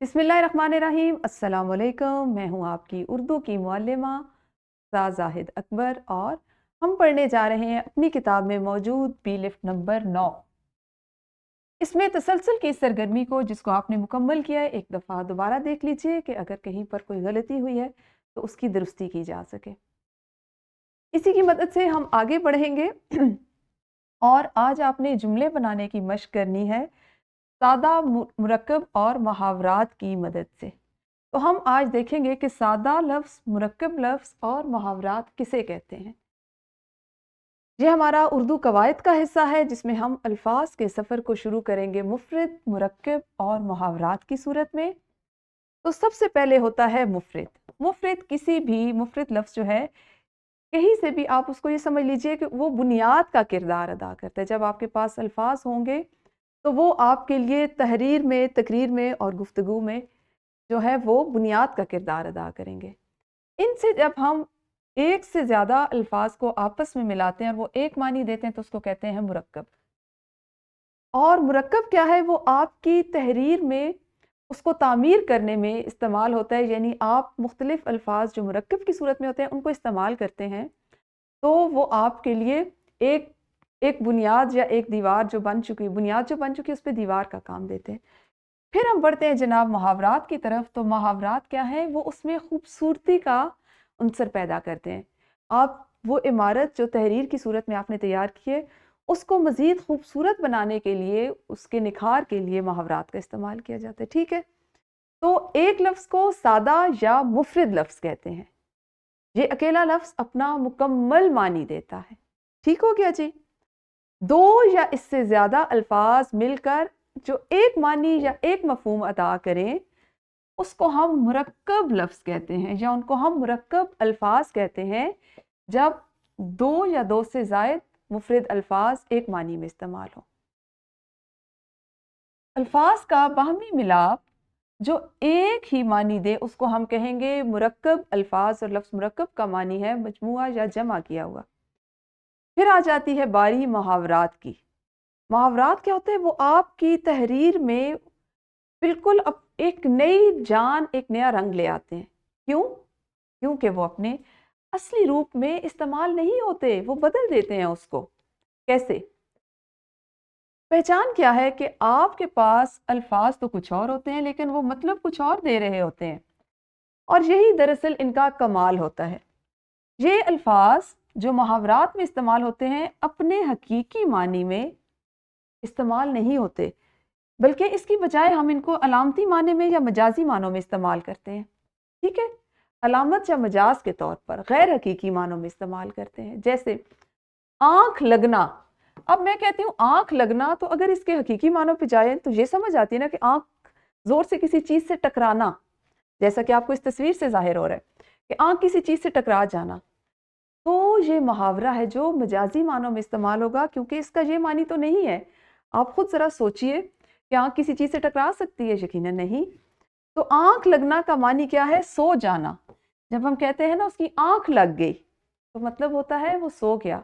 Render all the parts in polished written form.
बिस्मिल्लाहिर्रहमानिर्रहीम। अस्सलाम वालेकुम। मैं हूँ आपकी उर्दू की मुअल्लिमा जाहिद अकबर और हम पढ़ने जा रहे हैं अपनी किताब में मौजूद बी लिफ्ट नंबर 9। इसमें तसलसल की सरगर्मी को जिसको आपने मुकम्मल किया है एक दफ़ा दोबारा देख लीजिए कि अगर कहीं पर कोई गलती हुई है तो उसकी दुरुस्ती की जा सके। इसी की मदद से हम आगे बढ़ेंगे और आज आपने जुमले बनाने की मशक करनी है सादा मुरक्कब और मुहावरात की मदद से। तो हम आज देखेंगे कि सादा लफ्ज़, मुरक्कब लफ्ज़ और मुहावरात किसे कहते हैं। ये हमारा उर्दू कवायद का हिस्सा है जिसमें हम अल्फाज के सफ़र को शुरू करेंगे मुफ़रद, मुरक्कब और मुहावरात की सूरत में। तो सबसे पहले होता है मुफ़रद। मुफ़रद किसी भी मुफ़रद लफ्ज़ जो है कहीं से भी आप उसको ये समझ लीजिए कि वो बुनियाद का किरदार अदा करता है। जब आपके पास अल्फाज होंगे तो वो आपके लिए तहरीर में, तकरीर में और गुफ्तगू में जो है वो बुनियाद का किरदार अदा करेंगे। इनसे जब हम एक से ज़्यादा अल्फाज को आपस में मिलाते हैं और वो एक मानी देते हैं तो उसको कहते हैं मुरक्कब। और मुरक्कब क्या है, वो आपकी तहरीर में उसको तामीर करने में इस्तेमाल होता है। यानी आप मुख्तलिफ अल्फाज जो मुरक्कब की सूरत में होते हैं उनको इस्तेमाल करते हैं तो वो आपके लिए एक एक बुनियाद या एक दीवार जो बन चुकी है, बुनियाद जो बन चुकी है उस पे दीवार का काम देते हैं। फिर हम बढ़ते हैं जनाब मुहावरात की तरफ। तो मुहावरात क्या है, वो उसमें खूबसूरती का अंसर पैदा करते हैं। आप वो इमारत जो तहरीर की सूरत में आपने तैयार की है उसको मज़ीद खूबसूरत बनाने के लिए, उसके निखार के लिए मुहावरात का इस्तेमाल किया जाता है। ठीक है, तो एक लफ्ज़ को सादा या मुफरद लफ्ज़ कहते हैं। ये अकेला लफ्ज़ अपना मुकम्मल मानी देता है। ठीक हो गया जी। दो या इससे ज़्यादा अल्फाज मिलकर जो एक मानी या एक मफहूम अदा करें उसको हम मुरक्कब लफ्ज़ कहते हैं या उनको हम मुरक्कब अल्फाज कहते हैं। जब दो या दो से ज़ायद मुफरद अल्फाज एक मानी में इस्तेमाल हो। अल्फाज का बाहमी मिलाप जो एक ही मानी दे उसको हम कहेंगे मुरक्कब अल्फाज। और लफ्ज़ मुरक्कब का मानी है मजमुआ या जमा किया हुआ। फिर आ जाती है बारी मुहावरात की। मुहावरात क्या होते हैं, वो आपकी तहरीर में बिल्कुल एक नई जान, एक नया रंग ले आते हैं। क्यों? क्योंकि वो अपने असली रूप में इस्तेमाल नहीं होते, वो बदल देते हैं उसको। कैसे? पहचान क्या है कि आपके पास अल्फाज तो कुछ और होते हैं लेकिन वो मतलब कुछ और दे रहे होते हैं और यही दरअसल इनका कमाल होता है। ये अल्फाज जो मुहावरात में इस्तेमाल होते हैं अपने हकीकी मानी में इस्तेमाल नहीं होते, बल्कि इसकी बजाय हम इनको अलामती माने में या मजाजी मानों में इस्तेमाल करते हैं। ठीक है, अलामत या मजाज के तौर पर गैर हकीकी मानों में इस्तेमाल करते हैं। जैसे आंख लगना। अब मैं कहती हूँ आंख लगना, तो अगर इसके हकीकी मानों पे जाए तो ये समझ आती है ना कि आंख जोर से किसी चीज से टकराना, जैसा कि आपको इस तस्वीर से जाहिर हो रहा है कि आंख किसी चीज से टकरा जाना। तो ये मुहावरा है जो मजाजी मानों में इस्तेमाल होगा क्योंकि इसका ये मानी तो नहीं है। आप खुद जरा सोचिए कि आंख किसी चीज से टकरा सकती है? यकीनन नहीं। तो आंख लगना का मानी क्या है? सो जाना। जब हम कहते हैं ना उसकी आंख लग गई तो मतलब होता है वो सो गया।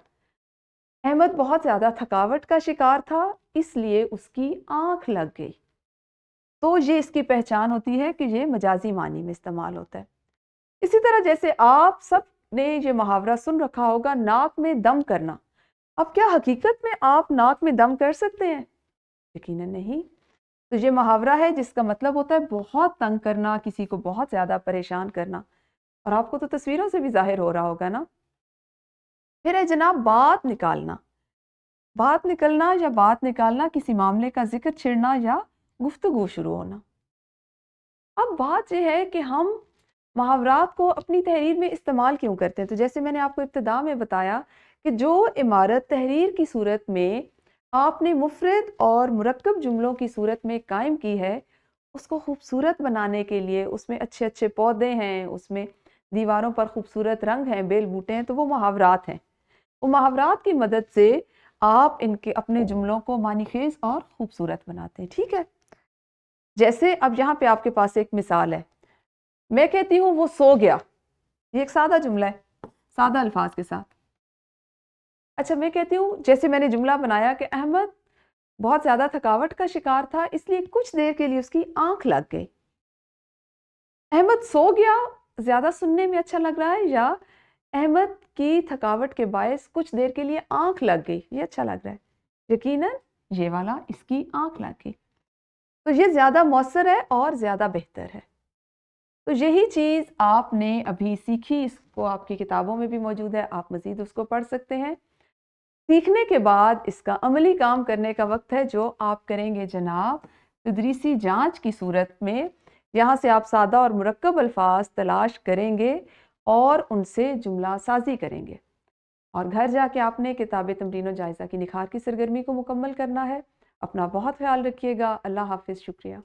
अहमद बहुत ज्यादा थकावट का शिकार था इसलिए उसकी आंख लग गई। तो ये इसकी पहचान होती है कि ये मजाजी मानी में इस्तेमाल होता है। इसी तरह जैसे आप सब ने ये मुहावरा सुन रखा होगा, नाक में दम करना। अब क्या हकीकत में आप नाक में दम कर सकते हैं? यकीनन नहीं। तो ये मुहावरा है जिसका मतलब होता है बहुत तंग करना, किसी को बहुत ज्यादा परेशान करना। और आपको तो तस्वीरों से भी जाहिर हो रहा होगा ना। फिर है जनाब बात निकालना। बात निकलना या बात निकालना, किसी मामले का जिक्र छिड़ना या गुफ्तगू शुरू होना। अब बात यह है कि हम मुहावरात को अपनी तहरीर में इस्तेमाल क्यों करते हैं। तो जैसे मैंने आपको इब्तिदा में बताया कि जो इमारत तहरीर की सूरत में आपने मुफरद और मुरक्कब जुमलों की सूरत में कायम की है उसको खूबसूरत बनाने के लिए उसमें अच्छे अच्छे पौधे हैं, उसमें दीवारों पर खूबसूरत रंग हैं, बेल बूटे हैं, तो वो मुहावरात हैं। वो मुहावरात की मदद से आप इनके अपने जुमलों को मानीखेज और खूबसूरत बनाते हैं। ठीक है, जैसे अब यहाँ पे आपके पास एक मिसाल है। मैं कहती हूँ वो सो गया। ये एक सादा जुमला है, सादा अल्फाज के साथ। अच्छा, मैं कहती हूँ जैसे मैंने जुमला बनाया कि अहमद बहुत ज्यादा थकावट का शिकार था इसलिए कुछ देर के लिए उसकी आंख लग गई। احمد سو گیا زیادہ سننے میں اچھا لگ رہا ہے، یا احمد کی تھکاوٹ کے باعث کچھ دیر کے لیے آنکھ لگ گئی یہ اچھا لگ رہا ہے؟ یقیناً یہ والا، اس کی آنکھ لگ گئی، تو یہ زیادہ مؤثر ہے اور زیادہ بہتر ہے۔ تو یہی چیز آپ نے ابھی سیکھی، اس کو آپ کی کتابوں میں بھی موجود ہے، آپ مزید اس کو پڑھ سکتے ہیں۔ سیکھنے کے بعد اس کا عملی کام کرنے کا وقت ہے، جو آپ کریں گے جناب تدریسی جانچ کی صورت میں۔ یہاں سے آپ سادہ اور مرکب الفاظ تلاش کریں گے اور ان سے جملہ سازی کریں گے، اور گھر جا کے آپ نے کتاب تمرین و جائزہ کی نکھار کی سرگرمی کو مکمل کرنا ہے۔ اپنا بہت خیال رکھیے گا۔ اللہ حافظ، شکریہ۔